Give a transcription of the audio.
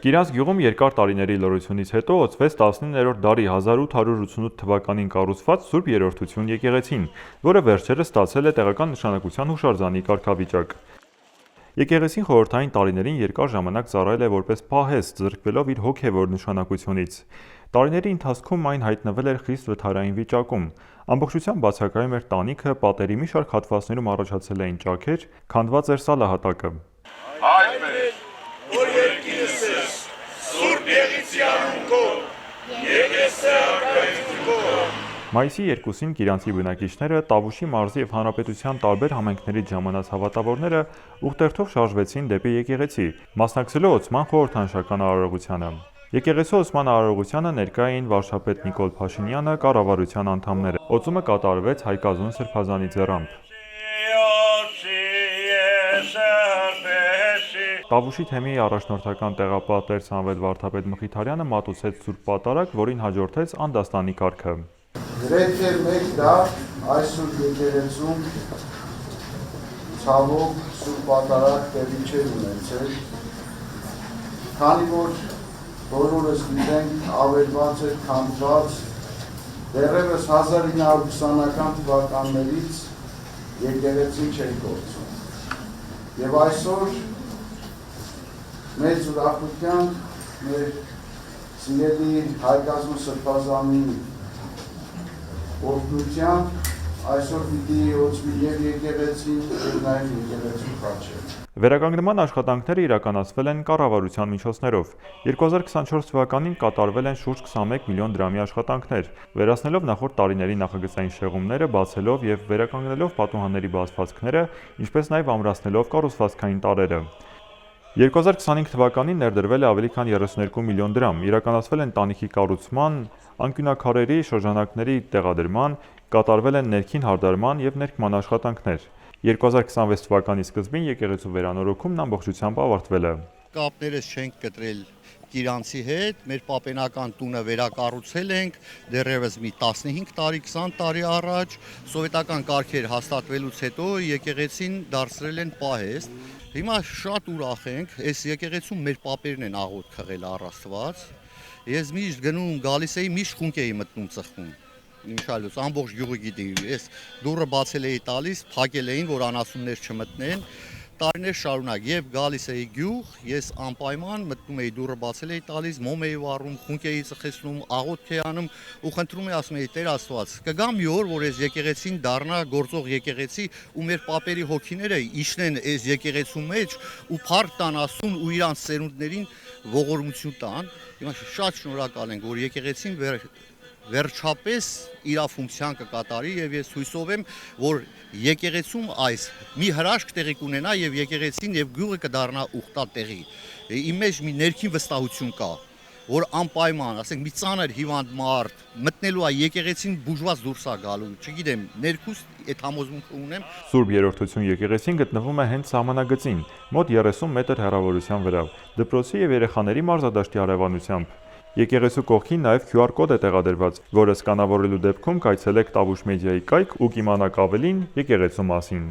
Կիրանց գյուղում երկար տարիների լռությունից հետո օծվեց 19-րդ դարի 1888 թվականին կառուցված Սուրբ Երրորդություն եկեղեցին, որը վերջերս ստացել է տեղական նշանակության հուշարձանի կարգավիճակ։ Եկեղեցին խորհրդային տարիներին երկար ժամանակ ծառայել է որպես պահեստ, զրկվելով իր հոգևոր նշանակությունից։ Տարիների ընթացքում այն հայտնվել էր խիստ վթարային վիճակում։ Ամբողջությամբ բացակայում էր տանիքը, պատերի մի շարք հատվածներում առաջացել էին ճաքեր, քանդված էր սալահատակը։ Մայիսի 2-ին կիրանցի բնակիչները, Տավուշի մարզի և հանրապետության տարբեր համայնքներից ժամանած հավատավորները ուղտերթով շարժվեցին դեպի եկեղեցի, մասնակցելով օծման խորհրդանշական արարողությանը։ Եկեղեցու օծման արարողությանը ներկա էին վարչապետ Նիկոլ Փաշինյանը, կառավարության անդամները։ Օծումը կատարվեց հայկազուն սրբազանի ձեռամբ։ Տավուշի թեմի առաջնորդական տեղապատեր Սամվել Վարդապետ Մխիթարյանը մատուցեց Սուրբ Պատարագ, որին հաջորդեց անդաստանի կարգը։ Գրեթե մեկ դար այսօր եկեղեցում ցավոք Սուրբ Պատարագ տեղի չէր ունեցել, քանի որ բոլորս գիտենք ավերված էր քանդված դեռևս 1920-ական թվականներից եկեղեցին չէր գործում։ Եվ այսօր մեծ ուրախությամբ մեր սիրելի հայկազուն սրբազանի օրհնությամբ այսօր պիտի օծվի և եկեղեցին և նաև եկեղեցու խաչը։ Վերականգնման աշխատանքները իրականացվել են կառավարության միջոցներով։ 2024 թվականին կատարվել են շուրջ 21 միլիոն դրամի աշխատանքներ, վերացնելով նախորդ տարիների նախագծային շեղումները, բացելով և վերականգնելով պատուհանների բացվածքները, ինչպես նաև ամրացնելով կառուցվածքային տարրերը։ 2025 թվականին ներդրվել է ավելի քան 32 միլիոն դրամ, իրականացվել են տանիքի կառուցման, անկյունաքարերի, շրջանակների տեղադրման, կատարվել են ներքին հարդարման և ներկման աշխատանքներ։ 2026 թվականի սկզբին եկեղեցու վերանորոգումն ամբողջությամբ ավարտվել է։ Կապներս չենք կտրել Կիրանցի հետ, մեր պապենական տունը վերակառուցել ենք դեռևս մի 15 տարի, 20 տարի առաջ, սովետական կարգեր հաստատվելուց հետո եկեղեցին դարձրել են պահեստ։ Հիմա շատ ուրախ ենք, այս եկեղեցում մեր պապերն են աղոտ քղել առ Աստված։ Ես միշտ գնում գալիս էի, միշտ խունկ էի մտնում ծխում։ Ինչալուց ամբողջ գյուղը գիտի, ես դուռը բացել էի տալիս, փակել էին, որ անասուններ չմտնեն։ Տարիներ շարունակ եւ գալիս էի գյուղ, ես անպայման մտնում էի դուռը բացել էի տալիս, մոմ էի վառում, խունկ էի ծխեցնում, աղոթք էի անում ու խնդրում էի, ասում էի Տեր Աստված, կգա մի օր, որ այս եկեղեցին դառնա գործող եկեղեցի ու մեր պապերի հոգիները իջնեն այս եկեղեցու մեջ ու փառք տան Աստծուն ու իրանց ծերունդներին ողորմություն տան։ Հիմա շատ շնորհակալ ենք, որ եկեղեցին վերջապես իր ֆունկցիան կկատարի եւ ես հույսով եմ, որ եկեղեցում այս մի հրաշք տեղի կունենա եւ եկեղեցին եւ գյուղը կդառնա ուխտատեղի։ Իմ մեջ մի ներքին վստահություն կա, որ անպայման, ասենք մի ծանր հիվանդ մարդ մտնելու է եկեղեցին բուժված դուրս է գալու, չգիտեմ, ներքուստ այդ համոզմունքը ունեմ։ Սուրբ Երրորդություն եկեղեցին գտնվում է հենց սահմանագծին, մոտ 30 մետր հեռավորության վրա, դպրոցի եւ երեխաների մարզադաշտի հարևանությամբ։ Եկեղեցու կողքին նաև QR կոդ է տեղադրված, որը սկանավորելու դեպքում կայցելեք Տավուշ մեդիայի կայք ու կիմանաք ավելին եկեղեցու մասին։